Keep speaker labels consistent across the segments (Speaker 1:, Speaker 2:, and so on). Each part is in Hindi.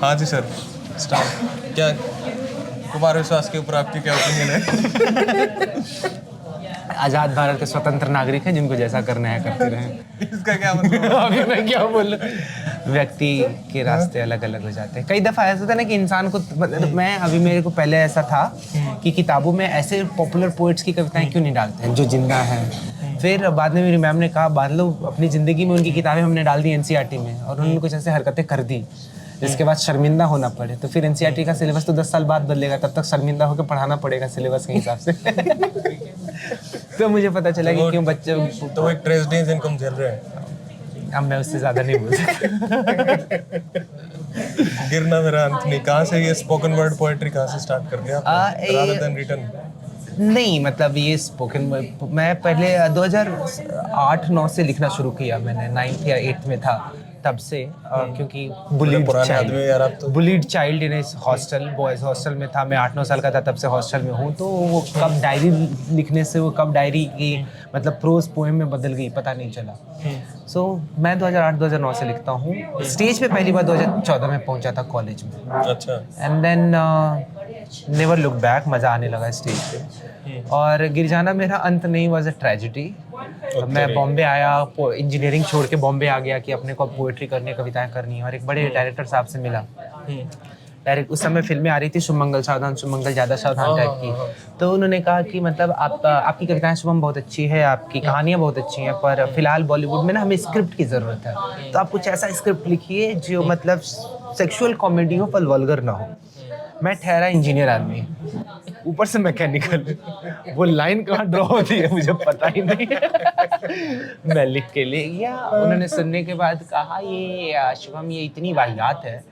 Speaker 1: हाँ जी सर, स्टार्ट। क्या कुमार विश्वास के ऊपर आपकी क्या ओपिनियन है?
Speaker 2: आज़ाद भारत के स्वतंत्र नागरिक हैं, जिनको जैसा करना है करते रहें।
Speaker 1: इसका क्या मतलब?
Speaker 2: अभी मैं क्या बोलूं, व्यक्ति के रास्ते अलग अलग हो जाते हैं। कई दफ़ा ऐसा था ना कि इंसान को मतलब मैं अभी मेरे को पहले ऐसा था कि किताबों में ऐसे पॉपुलर पोइट्स की कविताएं क्यों नहीं डालते हैं जो जिंदा हैं। फिर बाद में मेरी मैम ने कहा बांध लो अपनी ज़िंदगी में, उनकी किताबें हमने डाल दी एनसीईआरटी में और उन्होंने कुछ ऐसे हरकतें कर दी जिसके बाद शर्मिंदा होना पड़े। तो फिर एनसीईआरटी का सिलेबस तो 10 साल बाद बदलेगा, तब तक शर्मिंदा होकर पढ़ाना पड़ेगा सिलेबस के हिसाब से। तो मुझे पता चला कि क्यों बच्चे
Speaker 1: तो वो एक ट्रेजेडीज इनकम झेल रहे हैं।
Speaker 2: अब मैं उससे ज़्यादा नहीं बोल सकता।
Speaker 1: गिरना मेरा अंत नहीं, कहाँ से ये स्पोकन वर्ड पोएट्री कहाँ से स्टार्ट कर दिया rather than written?
Speaker 2: नहीं मतलब ये स्पोकन मैं पहले 2008-9 से लिखना शुरू किया मैंने, 9th या 8th में था तब से, क्योंकि bullied child in hostel, boys hostel में था मैं, 8-9 साल का था तब से हॉस्टल में हूँ। तो वो कब डायरी लिखने से वो कब डायरी की मतलब प्रोज पोएम में बदल गई पता नहीं चला। सो मैं 2008-2009 से लिखता हूँ। स्टेज पे पहली बार 2014 में पहुँचा था कॉलेज में।
Speaker 1: अच्छा।
Speaker 2: And then never look back, मज़ा आने लगा स्टेज पे। और गिर जाना मेरा अंत नहीं, वाज अ ट्रेजेडी। मैं बॉम्बे आया, इंजीनियरिंग छोड़ के बॉम्बे आ गया कि अपने को पोएट्री करनी, कविताएं करनी है। और एक बड़े डायरेक्टर साहब से मिला। डायरेक्ट उस समय फिल्में आ रही थी सुमंगल ज़्यादा सावधान टाइप की। तो उन्होंने कहा कि मतलब आपकी कविताएं शुभम बहुत अच्छी है, आपकी कहानियाँ बहुत अच्छी हैं, पर फिलहाल बॉलीवुड में ना हमें स्क्रिप्ट की ज़रूरत है। तो आप कुछ ऐसा स्क्रिप्ट लिखिए जो मतलब सेक्सुअल कॉमेडी हो पर वल्गर ना हो। मैं ठहरा इंजीनियर आदमी, ऊपर से मैकेनिकल, वो लाइन कहाँ ड्रॉ होती है मुझे पता ही नहीं। मैं लिख के ले गया, उन्होंने सुनने के बाद कहा ये शुभम ये इतनी वाहियात है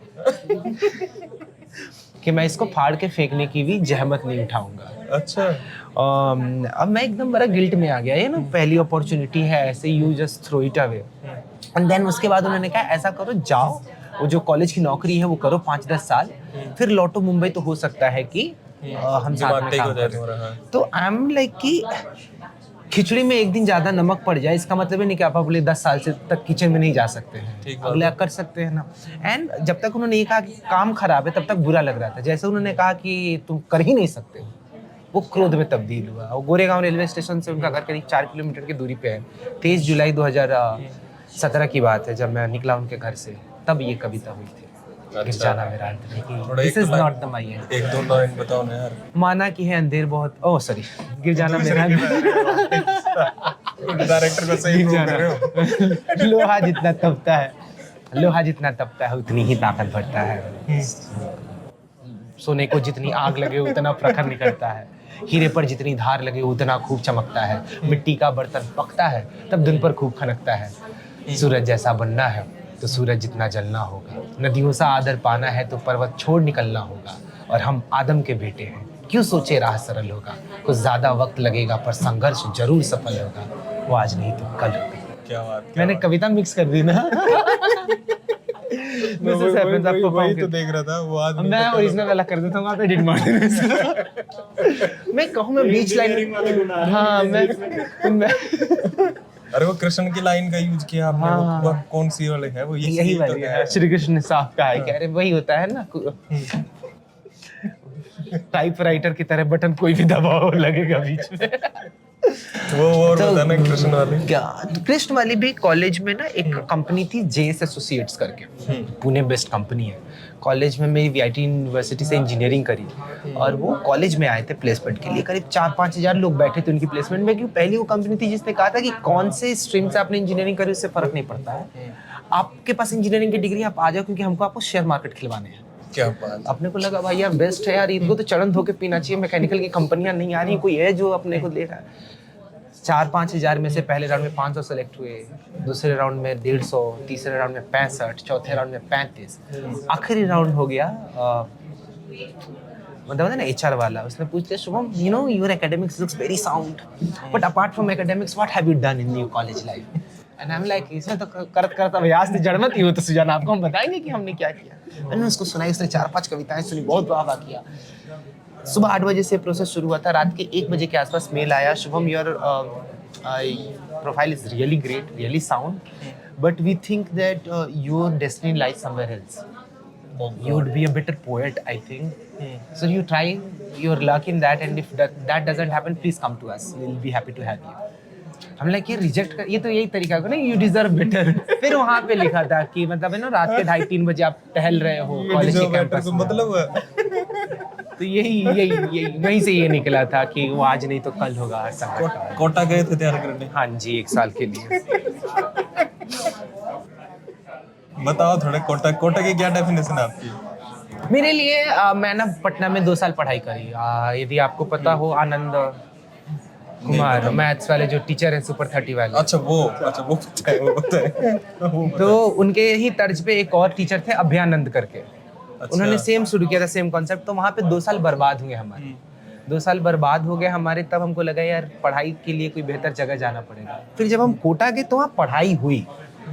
Speaker 2: कि मैं इसको फाड़ के फेंकने की भी जहमत नहीं उठाऊंगा।
Speaker 1: अच्छा।
Speaker 2: अब मैं एकदम बड़ा गिल्ट में आ गया, ये ना पहली अपॉर्चुनिटी है, ऐसे you just throw it away. And then उसके बाद उन्होंने कहा ऐसा करो, जाओ वो जो कॉलेज की नौकरी है वो करो 5-10 साल, फिर लौटो मुंबई, तो हो सकता है कि हम साथ में काम करें। तो आई एम लाइक कि खिचड़ी में एक दिन ज़्यादा नमक पड़ जाए इसका मतलब नहीं कि आप अगले 10 साल से तक किचन में नहीं जा सकते हैं, अगले कर सकते हैं ना। एंड जब तक उन्होंने ये कहा कि काम खराब है तब तक बुरा लग रहा था। जैसे उन्होंने कहा कि तुम कर ही नहीं सकते हो, वो क्रोध में तब्दील हुआ। और गोरेगांव रेलवे स्टेशन से उनका घर करीब 4 किलोमीटर की दूरी पे है। 23 जुलाई 2017 की बात है जब मैं निकला उनके घर से, तब ये कविता हुई थी। गिर जाना मेरा अंत नहीं, this is not the my and.
Speaker 1: एक दो लाइन बताओ ना यार।
Speaker 2: माना कि है अंधेर बहुत, ओह सॉरी, गिर जाना मेरा
Speaker 1: डायरेक्टर को सही प्रूव कर रहे हो।
Speaker 2: लोहा जितना तपता है उतनी ही ताकत बढ़ता है। सोने को जितनी आग लगे उतना प्रखर निकलता है, हीरे पर जितनी धार लगे उतना खूब चमकता है। मिट्टी का बर्तन पकता है तब धुन पर खूब खनकता है। सूरज जैसा बनना है तो सूरज जितना जलना होगा। नदियों सा आदर पाना है तो पर्वत छोड़ निकलना होगा। और हम आदम के बेटे हैं, क्यों सोचे राह सरल होगा। कुछ ज्यादा वक्त लगेगा पर संघर्ष जरूर सफल होगा। वो आज नहीं तो कल होगा।
Speaker 1: क्या बात।
Speaker 2: मैंने कविता मिक्स कर दी ना।
Speaker 1: वही तो देख रहा था वो आदमी।
Speaker 2: मैं ओरिजिनल वाला कर देता हूँ, आप एडिट मार देना। मैं कहूँ मैं बीच लाइन, हाँ मैं
Speaker 1: अरे वो कृष्ण की लाइन का यूज किया आपने।
Speaker 2: हाँ,
Speaker 1: वो कौन सी वाले है वो?
Speaker 2: यही वाली है। श्री कृष्ण ने साफ कहा है, कह रहे वही होता है ना, टाइपराइटर की तरह बटन कोई भी दबाओ लगेगा बीच में।
Speaker 1: वो और तो, बताना कृष्ण वाली
Speaker 2: क्या, तो कृष्ण वाली भी कॉलेज में ना एक कंपनी थी जेएस एसोसिएट्स करके, पुणे बेस्ट कंपनी है। कॉलेज में मेरी वीआईटी यूनिवर्सिटी से इंजीनियरिंग करी और वो कॉलेज में आए थे प्लेसमेंट के लिए। करीब 4-5 हज़ार लोग बैठे थे उनकी प्लेसमेंट में, क्योंकि पहली वो कंपनी थी जिसने कहा था कि कौन से स्ट्रीम से आपने इंजीनियरिंग करी उससे फर्क नहीं पड़ता है, आपके पास इंजीनियरिंग की डिग्री आप आ जाओ, क्योंकि हमको आपको शेयर मार्केट खिलवाने हैं।
Speaker 1: क्या बात।
Speaker 2: अपने को लगा भाई यार बेस्ट है यार, इनको तो चरण धो के पीना चाहिए। मैकेनिकल की कंपनियां नहीं आ रही, कोई है जो अपने को ले रहा है। 4-5 हज़ार में से पहले राउंड में 500 सेलेक्ट हुए, दूसरे राउंड में 150, तीसरे राउंड में 65, चौथे राउंड में 35, आखिरी राउंड हो गया मतलब ना एचआर वाला। उसने पूछ लिया Shubham, you know your academics looks very sound, but apart from academics what have you done in your college life. And I am like, इसमें तो करत अभ्यास जड़ मत ही हो तो सुजान, आपको हम बताएंगे कि हमने क्या किया। मैंने उसको सुनाई, उसने 4-5 कविताएं सुनी, बहुत वाह किया। सुबह 8 बजे से प्रोसेस शुरू हुआ था, रात के 1 बजे के आसपास मेल आया, Shubham your profile is really great, really sound, but we think that your destiny lies somewhere else.
Speaker 1: Oh,
Speaker 2: you would be a better poet, I think. So you try your luck in that, and if that doesn't happen, please come to us. We'll be happy to have you. हम लाइक ये रिजेक्ट कर, ये तो यही तरीका को ना, यू डिजर्व बेटर। फिर वहाँ पे लिखा था कि मतलब है ना, रात के 2:30-3 बजे आप टहल रहे हो कॉलेज के कैंपस में,
Speaker 1: मतलब
Speaker 2: तो यही वहीं से ये निकला था कि वो आज नहीं तो कल होगा हर संकट का।
Speaker 1: कोटा गए थे तैयार करने?
Speaker 2: हाँ जी, 1 साल के लिए।
Speaker 1: बताओ थोड़ा, कोटा की क्या डेफिनेशन है आपकी?
Speaker 2: मेरे लिए मैं ना पटना में 2 साल पढ़ाई करी। यदि आपको पता हो, आनंद कुमार मैथ्स वाले जो टीचर हैं, सुपर 30 वाले।
Speaker 1: अच्छा वो पता है, वो पता है।
Speaker 2: तो उनके ही तर्ज पे एक और टीचर थे, अभयानंद करके। उन्होंने सेम शुरू किया था, सेम कॉन्सेप्ट। तो वहाँ पे 2 साल बर्बाद हुए हमारे। 2 साल बर्बाद हो गए हमारे। तब हमको लगा यार पढ़ाई के लिए कोई बेहतर जगह जाना पड़ेगा। फिर जब हम कोटा गए तो वहाँ पढ़ाई हुई।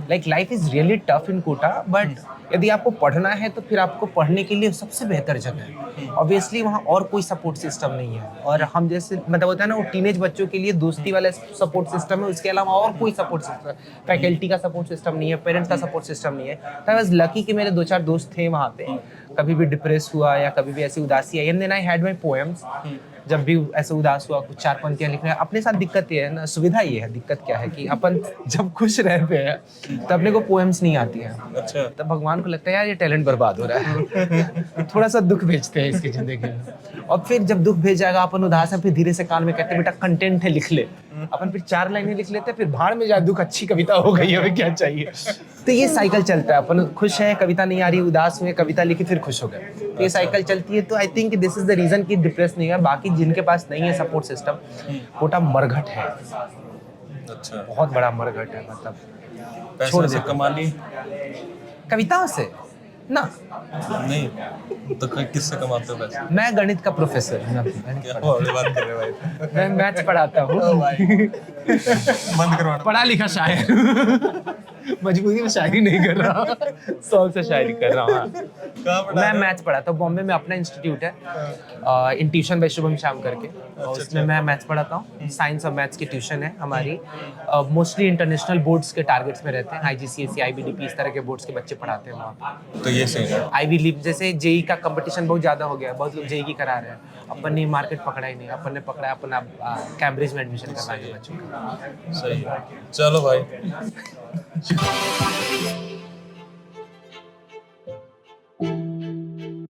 Speaker 2: Like life is really tough in Kota, but यदि आपको पढ़ना है तो फिर आपको पढ़ने के लिए सबसे बेहतर जगह है। ऑब्वियसली वहाँ और कोई सपोर्ट सिस्टम नहीं है, और हम जैसे मतलब होता है ना, वो टीनेज बच्चों के लिए दोस्ती वाला सपोर्ट सिस्टम है, उसके अलावा और कोई सपोर्ट सिस्टम, फैकल्टी का सपोर्ट सिस्टम नहीं है, पेरेंट्स का सपोर्ट सिस्टम नहीं है। तो आई वाज लकी कि मेरे 2-4 दोस्त थे वहाँ पे। कभी भी डिप्रेस हुआ या कभी भी ऐसी उदासी आई, and then I had my poems. जब भी ऐसे उदास हुआ, कुछ 4 पंक्तियां लिखना है। अपने साथ दिक्कत ये है ना, सुविधा ये है, दिक्कत क्या है कि अपन जब खुश रहते हैं तो अपने को पोएम्स नहीं आती है।
Speaker 1: अच्छा।
Speaker 2: तब भगवान को लगता है यार ये टैलेंट बर्बाद हो रहा है। थोड़ा सा दुख भेजते हैं इसकी जिंदगी में, और फिर जब दुख भेज जाएगा, अपन उदास है, फिर धीरे से कान में कहते हैं बेटा कंटेंट है, लिख ले। अपन फिर 4 लाइनें लिख लेते हैं, फिर भाड़ में जाए, दुख अच्छी कविता हो गई, हमें क्या चाहिए। तो ये साइकिल चलता है। अपन खुश है, कविता नहीं आ रही, उदास हुए, कविता लिखी, फिर खुश हो गए। तो ये साइकिल चलती है। तो I think this is the reason कि डिप्रेस नहीं है। बाकी जिनके पास नहीं है सपोर्ट सिस्टम, कोटा मरघट है।
Speaker 1: अच्छा।
Speaker 2: बहुत बड़ा मरघट है। मतलब
Speaker 1: पैसे से कमा ली?
Speaker 2: कविताओं से ना,
Speaker 1: नहीं तो किससे कमाते हो पैसे?
Speaker 2: मैं गणित का प्रोफेसर हूँ।
Speaker 1: क्या बड़ी बात कर रहे हो भाई?
Speaker 2: मैं मैथ्स पढ़ाता हूँ।
Speaker 1: बंद करवाना।
Speaker 2: पढ़ा लिखा शायर। मजबूरी में शायरी नहीं कर रहा, शौक से शायरी कर रहा हूँ।
Speaker 1: कहाँ पढ़ा?
Speaker 2: मैं मैथ्स पढ़ाता हूँ बॉम्बे में। अपना इंस्टीट्यूट है, इन ट्यूशन बाय शुभम श्याम करके, और उसमें मैं मैथ्स पढ़ाता हूँ। साइंस और मैथ्स की ट्यूशन है हमारी। मोस्टली इंटरनेशनल बोर्ड्स के टारगेट्स में रहते हैं, IGCSE, IBDP, इस तरह के बोर्ड्स के बच्चे पढ़ाते हैं वहाँ पे।
Speaker 1: तो ये सही है।
Speaker 2: आईवी लीग जैसे जेई का कंपटीशन बहुत ज़्यादा हो गया है, बहुत लोग जेई की करा रहे हैं। अपन ने मार्केट पकड़ा ही नहीं, अपन ने पकड़ा अपना कैम्ब्रिज में एडमिशन करना है बच्चों का।
Speaker 1: सही है। चलो भाई।